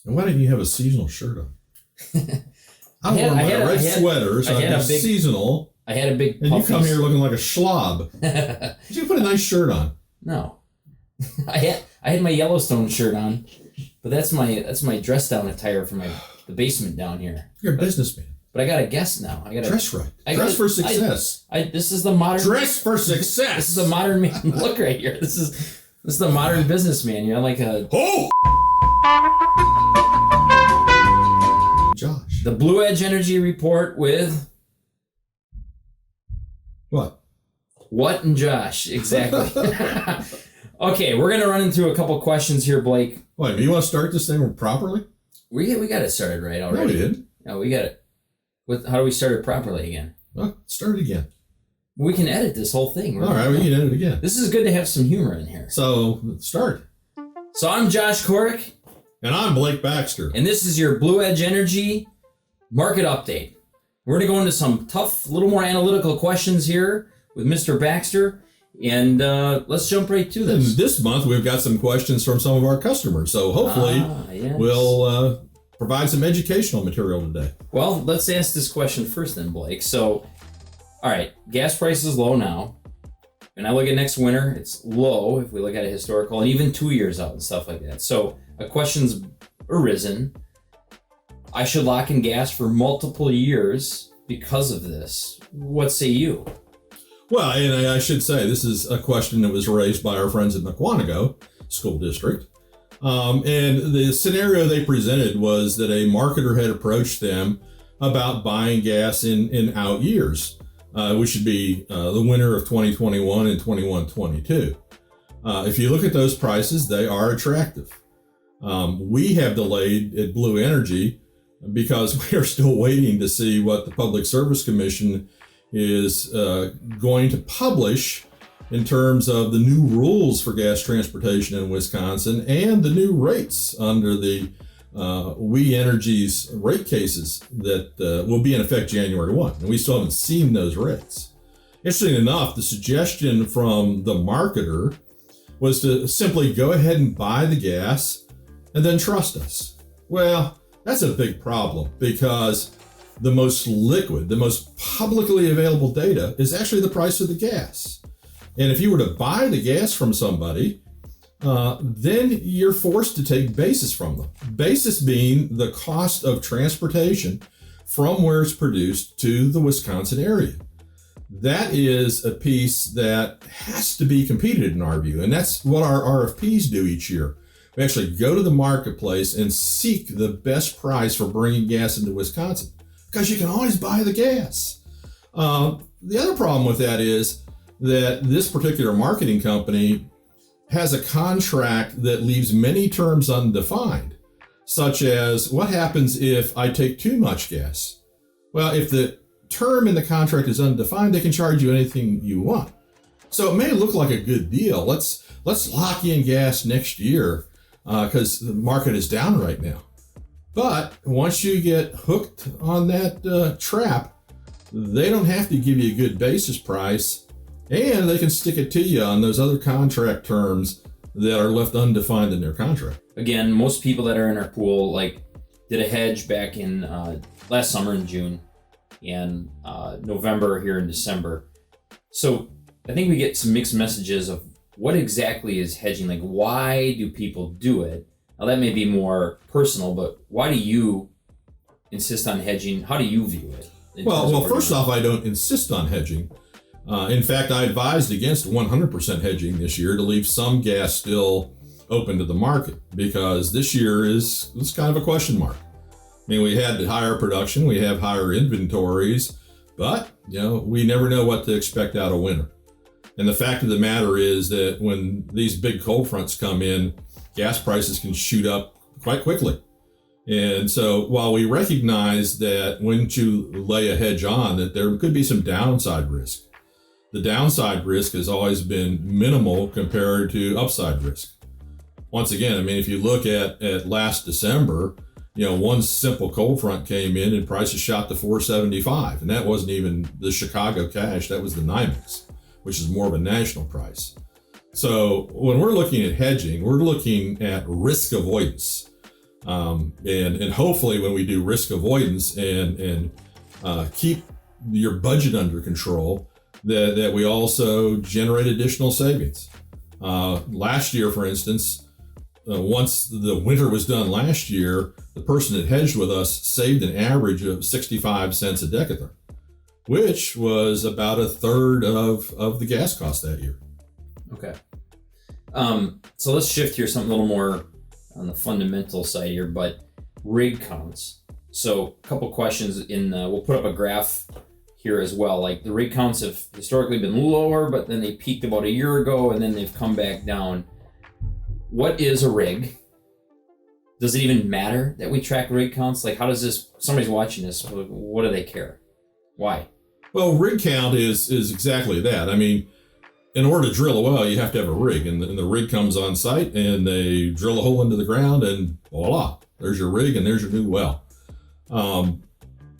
And why didn't you have a seasonal shirt on? I wore my red sweater, so I'm seasonal. I had a big and you come here looking like a slob. You put a nice shirt on. No. I had my Yellowstone shirt on, but that's my dress down attire for the basement down here. You're a businessman. But I got a guest now. I got dress right. Dress for success. This is the modern dress for success. This is the modern man look right here. This is the modern businessman. You're like a Josh. The Blue Edge Energy Report with What and Josh exactly. Okay, we're gonna run into a couple questions here, Blake. Wait, you want to start this thing properly? We got it started right already. No, we didn't. No, we got it. How do we start it properly again? Well, start it again. We can edit this whole thing. All right, we can edit it again. This is good to have some humor in here. So, start. So I'm Josh Corrick. And I'm Blake Baxter. And this is your Blue Edge Energy Market Update. We're going to go into some tough, little more analytical questions here with Mr. Baxter. And let's jump right to this. And this month, we've got some questions from some of our customers. So hopefully, we'll provide some educational material today. Well, let's ask this question first then, Blake. So, all right, gas price is low now. And I look at next winter, it's low if we look at a historical, and even 2 years out and stuff like that. So a question's arisen. I should lock in gas for multiple years because of this. What say you? Well, and I should say, this is a question that was raised by our friends at Mukwonago School District. And the scenario they presented was that a marketer had approached them about buying gas in out years, which should be the winter of 2021 and 21-22. If you look at those prices, they are attractive. We have delayed at Blue Energy because we are still waiting to see what the Public Service Commission is going to publish in terms of the new rules for gas transportation in Wisconsin and the new rates under the We Energy's rate cases that will be in effect January 1. And we still haven't seen those rates. Interesting enough, the suggestion from the marketer was to simply go ahead and buy the gas and then trust us. Well, that's a big problem because the most liquid, the most publicly available data is actually the price of the gas. And if you were to buy the gas from somebody, then you're forced to take basis from them. Basis being the cost of transportation from where it's produced to the Wisconsin area. That is a piece that has to be competed in our view. And that's what our RFPs do each year. We actually go to the marketplace and seek the best price for bringing gas into Wisconsin because you can always buy the gas. The other problem with that is that this particular marketing company has a contract that leaves many terms undefined, such as what happens if I take too much gas? Well, if the term in the contract is undefined, they can charge you anything you want. So it may look like a good deal. Let's lock in gas next year because the market is down right now. But once you get hooked on that trap, they don't have to give you a good basis price. And they can stick it to you on those other contract terms that are left undefined in their contract. Again, most people that are in our pool did a hedge back in last summer in June and November here in December. So I think we get some mixed messages of what exactly is hedging. Like, why do people do it? Now that may be more personal, but why do you insist on hedging? How do you view it? Well, first off, I don't insist on hedging. In fact, I advised against 100% hedging this year to leave some gas still open to the market because this year is kind of a question mark. I mean, we had higher production, we have higher inventories, but we never know what to expect out of winter. And the fact of the matter is that when these big cold fronts come in, gas prices can shoot up quite quickly. And so while we recognize that once you lay a hedge on, that there could be some downside risk. The downside risk has always been minimal compared to upside risk. Once again, I mean, if you look at last December, one simple cold front came in and prices shot to $4.75. And that wasn't even the Chicago cash, that was the NYMEX, which is more of a national price. So when we're looking at hedging, we're looking at risk avoidance. And hopefully when we do risk avoidance and keep your budget under control, that we also generate additional savings. Last year, for instance, once the winter was done last year, the person that hedged with us saved an average of 65 cents a decatherm, which was about a third of the gas cost that year. Okay. So let's shift here, something a little more on the fundamental side here, but rig counts. So a couple questions we'll put up a graph here as well. Like the rig counts have historically been lower, but then they peaked about a year ago and then they've come back down. What is a rig? Does it even matter that we track rig counts? Like, how does this, somebody's watching this, what do they care? Why? Well, rig count is exactly that. I mean, in order to drill a well, you have to have a rig, and the rig comes on site and they drill a hole into the ground and voila, there's your rig and there's your new well.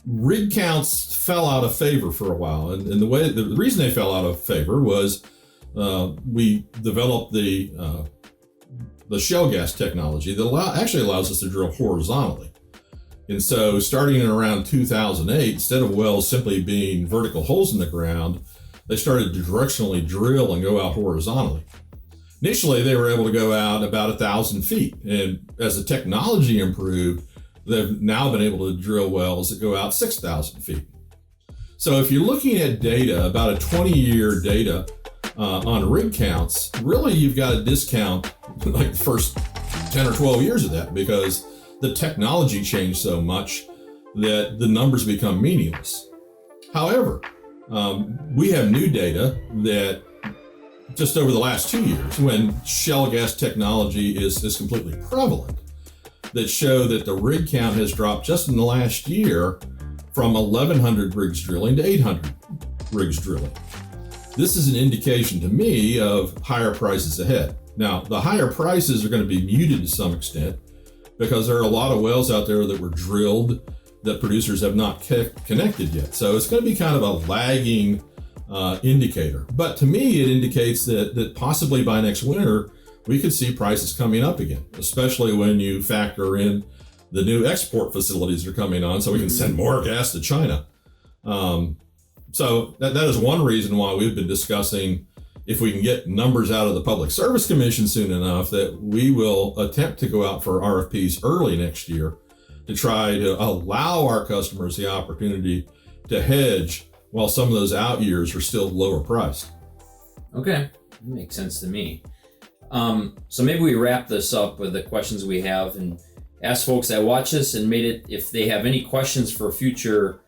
Rig counts fell out of favor for a while, and the reason they fell out of favor was we developed the shale gas technology that actually allows us to drill horizontally. And so starting in around 2008, instead of wells simply being vertical holes in the ground, they started to directionally drill and go out horizontally. Initially, they were able to go out about 1,000 feet. And as the technology improved, they've now been able to drill wells that go out 6,000 feet. So if you're looking at data, about a 20-year data on rig counts, really you've got to discount like the first 10 or 12 years of that, because the technology changed so much that the numbers become meaningless. However, we have new data that just over the last 2 years, when shale gas technology is completely prevalent, that show that the rig count has dropped just in the last year from 1,100 rigs drilling to 800 rigs drilling. This is an indication to me of higher prices ahead. Now, the higher prices are going to be muted to some extent because there are a lot of wells out there that were drilled that producers have not connected yet. So it's going to be kind of a lagging indicator. But to me, it indicates that possibly by next winter, we could see prices coming up again, especially when you factor in the new export facilities that are coming on so we can send more gas to China. So that is one reason why we've been discussing if we can get numbers out of the Public Service Commission soon enough that we will attempt to go out for RFPs early next year to try to allow our customers the opportunity to hedge while some of those out years are still lower priced. Okay, that makes sense to me. So maybe we wrap this up with the questions we have and ask folks that watch this and made it, if they have any questions for future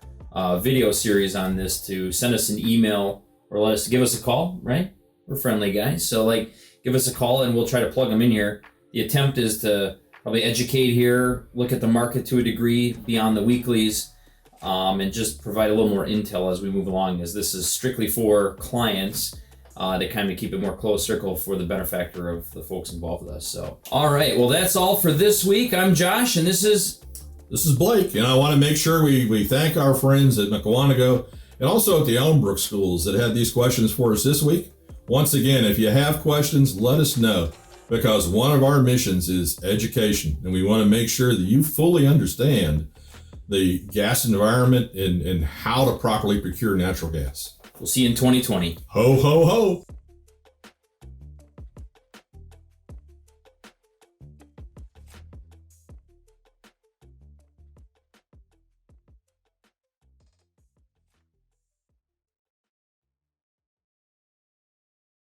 video series on this, to send us an email or give us a call, right? We're friendly guys. So give us a call and we'll try to plug them in here. The attempt is to probably educate here, look at the market to a degree beyond the weeklies, and just provide a little more intel as we move along, as this is strictly for clients to kind of keep it more close circle for the benefactor of the folks involved with us. So, all right. Well, that's all for this week. I'm Josh, and this is Blake, and I want to make sure we thank our friends at Mukwonago and also at the Elmbrook schools that had these questions for us this week. Once again, if you have questions, let us know, because one of our missions is education, and we want to make sure that you fully understand the gas environment and how to properly procure natural gas. We'll see you in 2020. Ho, ho, ho.